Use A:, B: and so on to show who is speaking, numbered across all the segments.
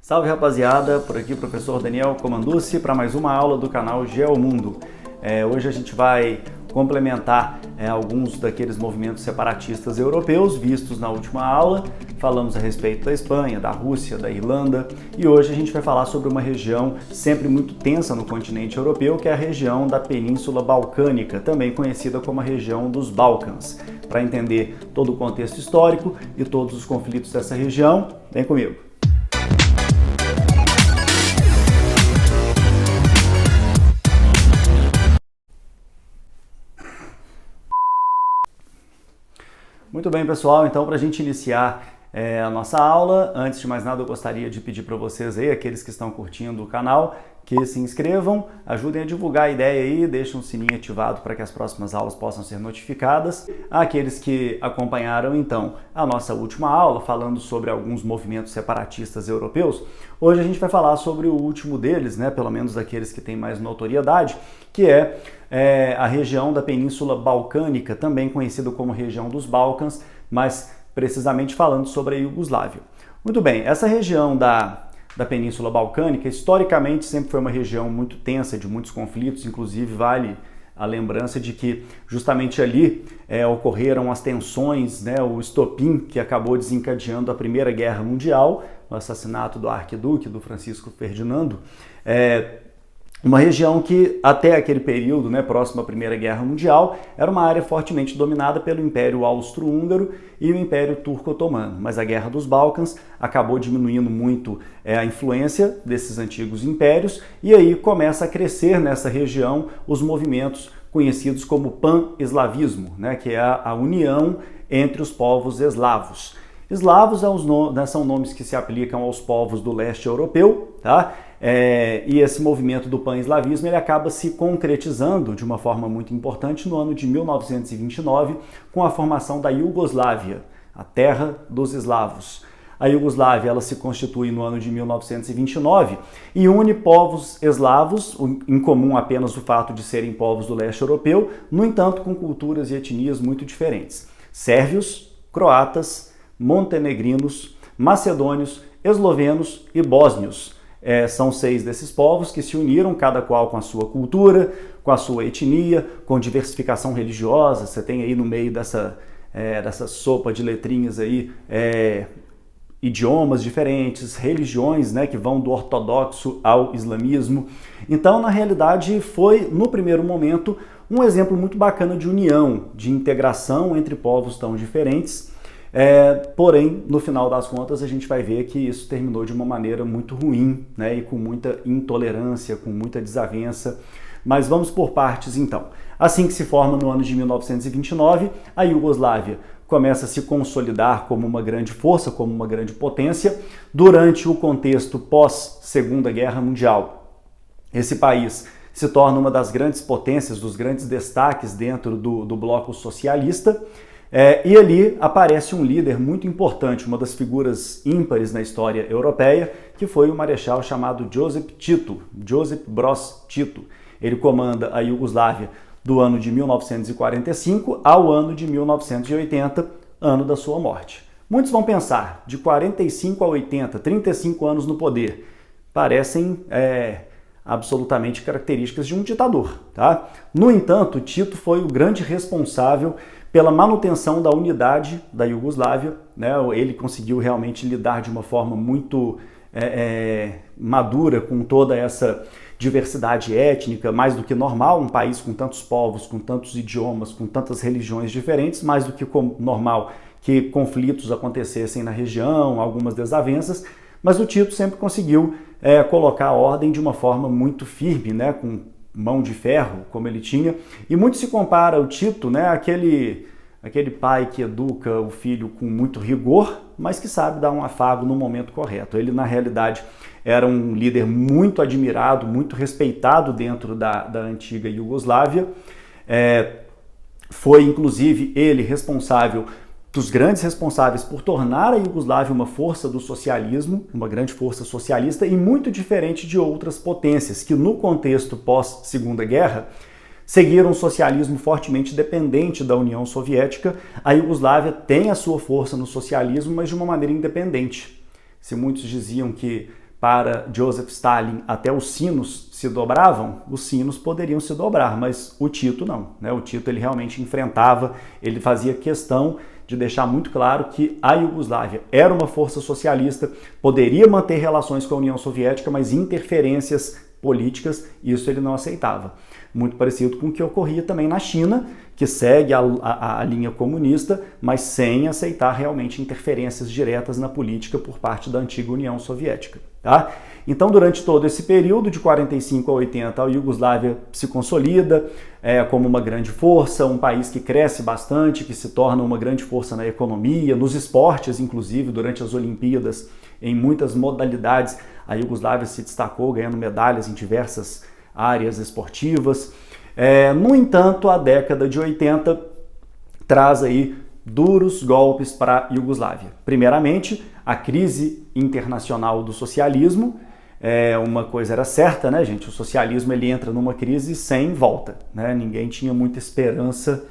A: Salve rapaziada, por aqui o professor Daniel Comanducci para mais uma aula do canal Geomundo. Hoje a gente vai complementar alguns daqueles movimentos separatistas europeus vistos na última aula. Falamos a respeito da Espanha, da Rússia, da Irlanda e hoje a gente vai falar sobre uma região sempre muito tensa no continente europeu, que é a região da Península Balcânica, também conhecida como a região dos Balcãs. Para entender todo o contexto histórico e todos os conflitos dessa região, vem comigo. Muito bem, pessoal, então para a gente iniciar a nossa aula, antes de mais nada eu gostaria de pedir para vocês aí, aqueles que estão curtindo o canal, que se inscrevam, ajudem a divulgar a ideia aí, deixem um sininho ativado para que as próximas aulas possam ser notificadas. Aqueles que acompanharam então a nossa última aula, falando sobre alguns movimentos separatistas europeus, hoje a gente vai falar sobre o último deles, né, pelo menos daqueles que têm mais notoriedade, que é a região da Península Balcânica, também conhecida como região dos Balcãs, mas precisamente falando sobre a Iugoslávia. Muito bem, essa região da Península Balcânica, historicamente sempre foi uma região muito tensa, de muitos conflitos, inclusive vale a lembrança de que justamente ali ocorreram as tensões, né, o estopim que acabou desencadeando a Primeira Guerra Mundial, o assassinato do arquiduque, do Francisco Ferdinando, uma região que até aquele período, né, próximo à Primeira Guerra Mundial, era uma área fortemente dominada pelo Império Austro-Húngaro e o Império Turco-Otomano. Mas a Guerra dos Balcãs acabou diminuindo muito a influência desses antigos impérios e aí começa a crescer nessa região os movimentos conhecidos como pan-eslavismo, né, que é a união entre os povos eslavos. Eslavos são nomes que se aplicam aos povos do leste europeu, tá? E esse movimento do pan-eslavismo ele acaba se concretizando de uma forma muito importante no ano de 1929 com a formação da Iugoslávia, a terra dos eslavos. A Iugoslávia ela se constitui no ano de 1929 e une povos eslavos, em comum apenas o fato de serem povos do leste europeu, no entanto com culturas e etnias muito diferentes. Sérvios, croatas, montenegrinos, macedônios, eslovenos e bósnios. São 6 desses povos que se uniram, cada qual com a sua cultura, com a sua etnia, com diversificação religiosa. Você tem aí no meio dessa sopa de letrinhas aí idiomas diferentes, religiões, né, que vão do ortodoxo ao islamismo. Então, na realidade, foi, no primeiro momento, um exemplo muito bacana de união, de integração entre povos tão diferentes. Porém, no final das contas, a gente vai ver que isso terminou de uma maneira muito ruim, né, e com muita intolerância, com muita desavença. Mas vamos por partes então. Assim que se forma no ano de 1929, a Iugoslávia começa a se consolidar como uma grande força, como uma grande potência, durante o contexto pós-Segunda Guerra Mundial. Esse país se torna uma das grandes potências, dos grandes destaques dentro do bloco socialista, e ali aparece um líder muito importante, uma das figuras ímpares na história europeia, que foi o marechal chamado Josip Tito, Josip Broz Tito. Ele comanda a Iugoslávia do ano de 1945 ao ano de 1980, ano da sua morte. Muitos vão pensar, de 45 a 80, 35 anos no poder, parecem absolutamente características de um ditador, tá? No entanto, Tito foi o grande responsável pela manutenção da unidade da Iugoslávia, né? Ele conseguiu realmente lidar de uma forma muito madura com toda essa diversidade étnica, mais do que normal, um país com tantos povos, com tantos idiomas, com tantas religiões diferentes, mais do que normal que conflitos acontecessem na região, algumas desavenças, mas o Tito sempre conseguiu colocar a ordem de uma forma muito firme, né? Com mão de ferro, como ele tinha, e muito se compara o Tito, né, aquele pai que educa o filho com muito rigor, mas que sabe dar um afago no momento correto. Ele, na realidade, era um líder muito admirado, muito respeitado dentro da antiga Iugoslávia. Foi, inclusive, ele responsável, dos grandes responsáveis por tornar a Iugoslávia uma força do socialismo, uma grande força socialista e muito diferente de outras potências que no contexto pós-Segunda Guerra seguiram um socialismo fortemente dependente da União Soviética. A Iugoslávia tem a sua força no socialismo, mas de uma maneira independente. Se muitos diziam que para Joseph Stalin até os sinos se dobravam, os sinos poderiam se dobrar, mas o Tito não, né? O Tito ele realmente enfrentava, ele fazia questão de deixar muito claro que a Iugoslávia era uma força socialista, poderia manter relações com a União Soviética, mas interferências políticas, isso ele não aceitava. Muito parecido com o que ocorria também na China, que segue a linha comunista, mas sem aceitar realmente interferências diretas na política por parte da antiga União Soviética. Tá? Então, durante todo esse período, de 45 a 80, a Iugoslávia se consolida como uma grande força, um país que cresce bastante, que se torna uma grande força na economia, nos esportes, inclusive, durante as Olimpíadas, em muitas modalidades, a Iugoslávia se destacou, ganhando medalhas em diversas áreas esportivas. No entanto, a década de 80 traz aí duros golpes para a Iugoslávia. Primeiramente, a crise internacional do socialismo. Uma coisa era certa, né, gente? O socialismo ele entra numa crise sem volta, né? Ninguém tinha muita esperança,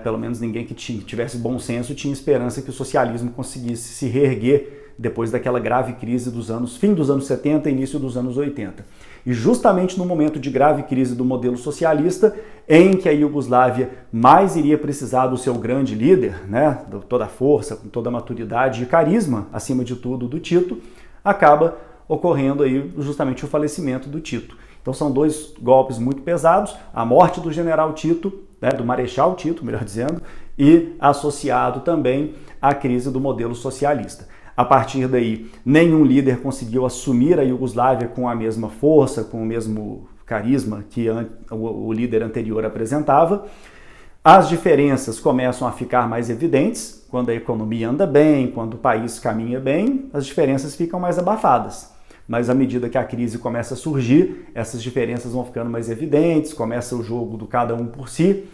A: pelo menos ninguém que tivesse bom senso tinha esperança que o socialismo conseguisse se reerguer depois daquela grave crise fim dos anos 70 e início dos anos 80. E justamente no momento de grave crise do modelo socialista, em que a Iugoslávia mais iria precisar do seu grande líder, né, de toda a força, com toda a maturidade e carisma, acima de tudo, do Tito, acaba ocorrendo aí justamente o falecimento do Tito. Então são dois golpes muito pesados, a morte do general Tito, né, do Marechal Tito, melhor dizendo, e associado também à crise do modelo socialista. A partir daí, nenhum líder conseguiu assumir a Iugoslávia com a mesma força, com o mesmo carisma que o líder anterior apresentava. As diferenças começam a ficar mais evidentes quando a economia anda bem, quando o país caminha bem, as diferenças ficam mais abafadas. Mas à medida que a crise começa a surgir, essas diferenças vão ficando mais evidentes, começa o jogo do cada um por si.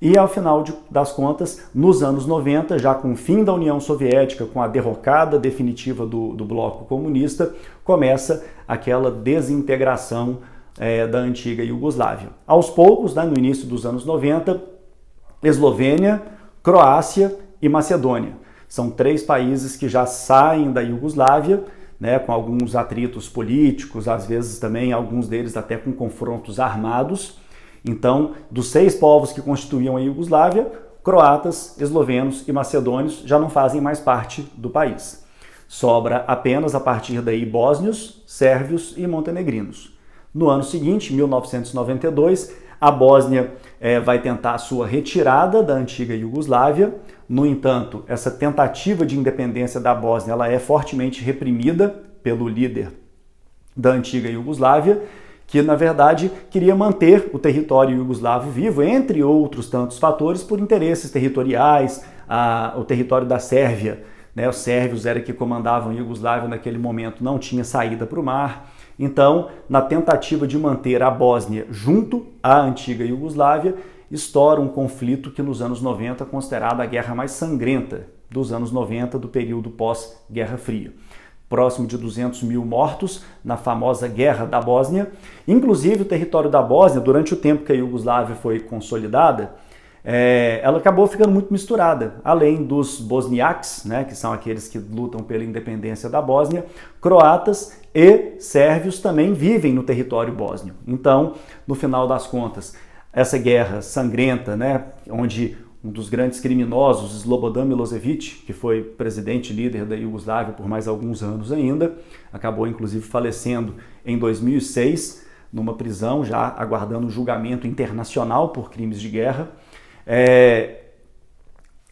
A: E ao final das contas, nos anos 90, já com o fim da União Soviética, com a derrocada definitiva do bloco comunista, começa aquela desintegração da antiga Iugoslávia. Aos poucos, né, no início dos anos 90, Eslovênia, Croácia e Macedônia. São três países que já saem da Iugoslávia, né, com alguns atritos políticos, às vezes também alguns deles até com confrontos armados. Então, dos 6 povos que constituíam a Iugoslávia, croatas, eslovenos e macedônios já não fazem mais parte do país. Sobra apenas a partir daí bósnios, sérvios e montenegrinos. No ano seguinte, 1992, a Bósnia vai tentar a sua retirada da antiga Iugoslávia. No entanto, essa tentativa de independência da Bósnia ela é fortemente reprimida pelo líder da antiga Iugoslávia, que na verdade queria manter o território iugoslavo vivo, entre outros tantos fatores, por interesses territoriais, o território da Sérvia, né? Os sérvios eram que comandavam a Iugoslávia naquele momento, não tinha saída para o mar. Então, na tentativa de manter a Bósnia junto à antiga Iugoslávia, estoura um conflito que nos anos 90 é considerado a guerra mais sangrenta dos anos 90, do período pós-Guerra Fria. Próximo de 200 mil mortos na famosa Guerra da Bósnia. Inclusive, o território da Bósnia, durante o tempo que a Iugoslávia foi consolidada, ela acabou ficando muito misturada. Além dos bosniaques, né, que são aqueles que lutam pela independência da Bósnia, croatas e sérvios também vivem no território bósnio. Então, no final das contas, essa guerra sangrenta, né, onde um dos grandes criminosos, Slobodan Milošević, que foi presidente e líder da Iugoslávia por mais alguns anos ainda, acabou inclusive falecendo em 2006, numa prisão, já aguardando um julgamento internacional por crimes de guerra.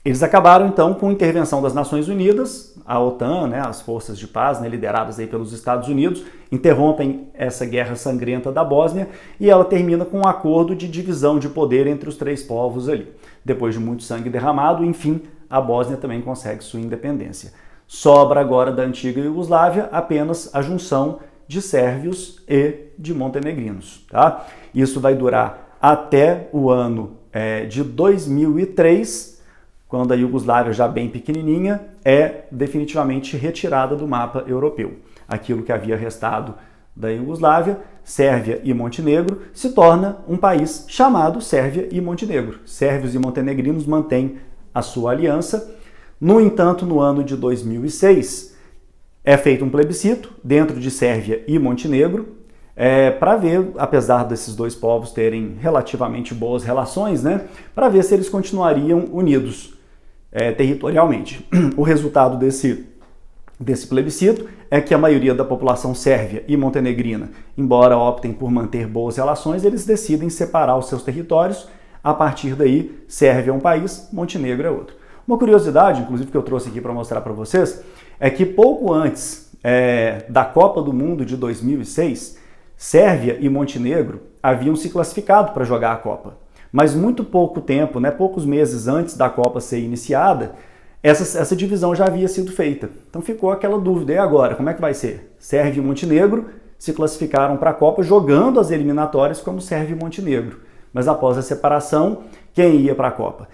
A: Eles acabaram então com a intervenção das Nações Unidas, a OTAN, né, as forças de paz, né, lideradas aí pelos Estados Unidos, interrompem essa guerra sangrenta da Bósnia e ela termina com um acordo de divisão de poder entre os 3 povos ali. Depois de muito sangue derramado, enfim, a Bósnia também consegue sua independência. Sobra agora da antiga Iugoslávia apenas a junção de sérvios e de montenegrinos. Tá? Isso vai durar até o ano de 2003, quando a Iugoslávia, já bem pequenininha, é definitivamente retirada do mapa europeu. Aquilo que havia restado da Iugoslávia, Sérvia e Montenegro, se torna um país chamado Sérvia e Montenegro. Sérvios e montenegrinos mantêm a sua aliança. No entanto, no ano de 2006, É feito um plebiscito dentro de Sérvia e Montenegro, para ver, apesar desses dois povos terem relativamente boas relações, né, para ver se eles continuariam unidos territorialmente. O resultado desse plebiscito é que a maioria da população sérvia e montenegrina, embora optem por manter boas relações, eles decidem separar os seus territórios. A partir daí, Sérvia é um país, Montenegro é outro. Uma curiosidade, inclusive, que eu trouxe aqui para mostrar para vocês, é que pouco antes da Copa do Mundo de 2006, Sérvia e Montenegro haviam se classificado para jogar a Copa. Mas muito pouco tempo, né, poucos meses antes da Copa ser iniciada, essa divisão já havia sido feita. Então ficou aquela dúvida, e agora? Como é que vai ser? Sérvia e Montenegro se classificaram para a Copa jogando as eliminatórias como Sérvia e Montenegro. Mas após a separação, quem ia para a Copa?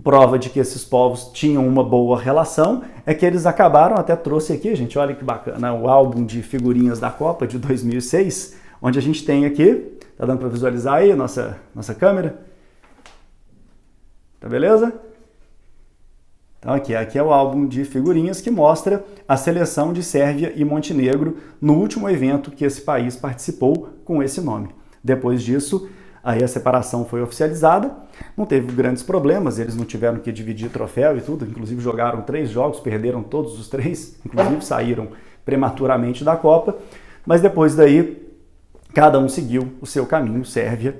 A: Prova de que esses povos tinham uma boa relação é que eles acabaram, até trouxe aqui, gente, olha que bacana, o álbum de figurinhas da Copa de 2006, onde a gente tem aqui, tá dando para visualizar aí a nossa câmera? Tá beleza? Então aqui é o álbum de figurinhas que mostra a seleção de Sérvia e Montenegro no último evento que esse país participou com esse nome. Depois disso, aí a separação foi oficializada, não teve grandes problemas, eles não tiveram que dividir troféu e tudo, inclusive jogaram 3 jogos, perderam todos os 3, inclusive saíram prematuramente da Copa, mas depois daí cada um seguiu o seu caminho, Sérvia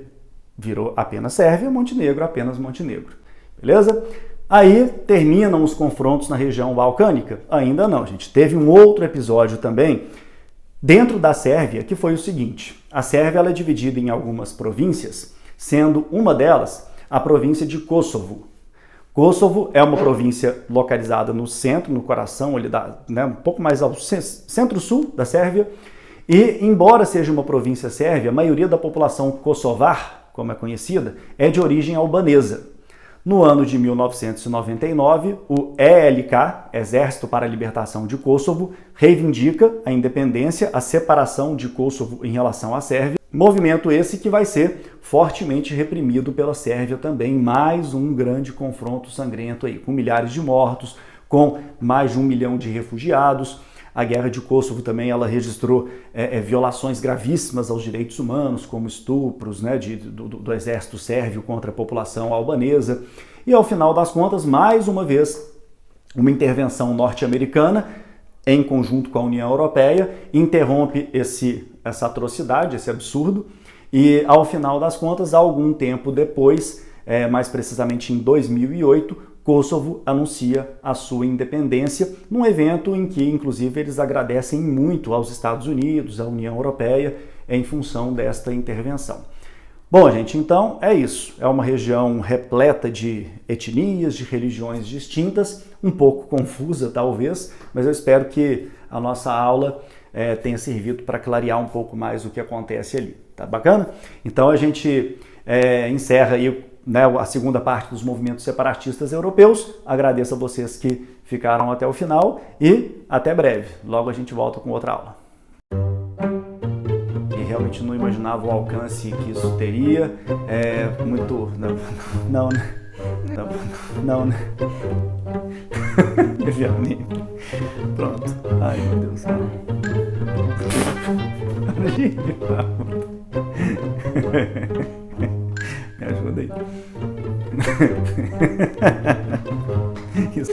A: virou apenas Sérvia, Montenegro apenas Montenegro, beleza? Aí terminam os confrontos na região balcânica? Ainda não, gente. Teve um outro episódio também dentro da Sérvia, que foi o seguinte. A Sérvia ela é dividida em algumas províncias, sendo uma delas a província de Kosovo. Kosovo é uma província localizada no centro, no coração, um pouco mais ao centro-sul da Sérvia. E, embora seja uma província sérvia, a maioria da população kosovar, como é conhecida, é de origem albanesa. No ano de 1999, o ELK, Exército para a Libertação de Kosovo, reivindica a independência, a separação de Kosovo em relação à Sérvia. Movimento esse que vai ser fortemente reprimido pela Sérvia também. Mais um grande confronto sangrento aí, com milhares de mortos, com mais de 1 milhão de refugiados. A Guerra de Kosovo também ela registrou violações gravíssimas aos direitos humanos, como estupros, né, do exército sérvio contra a população albanesa. E ao final das contas, mais uma vez, uma intervenção norte-americana, em conjunto com a União Europeia, interrompe essa atrocidade, esse absurdo. E ao final das contas, algum tempo depois, mais precisamente em 2008, Kosovo anuncia a sua independência num evento em que, inclusive, eles agradecem muito aos Estados Unidos, à União Europeia, em função desta intervenção. Bom, gente, então é isso. É uma região repleta de etnias, de religiões distintas, um pouco confusa talvez, mas eu espero que a nossa aula tenha servido para clarear um pouco mais o que acontece ali. Tá bacana? Então a gente encerra aí, né, a segunda parte dos movimentos separatistas europeus. Agradeço a vocês que ficaram até o final e até breve. Logo a gente volta com outra aula. E realmente não imaginava o alcance que isso teria. Muito... Não, né? Não, né? Pronto. Ai, meu Deus. Me ajuda aí. Isso.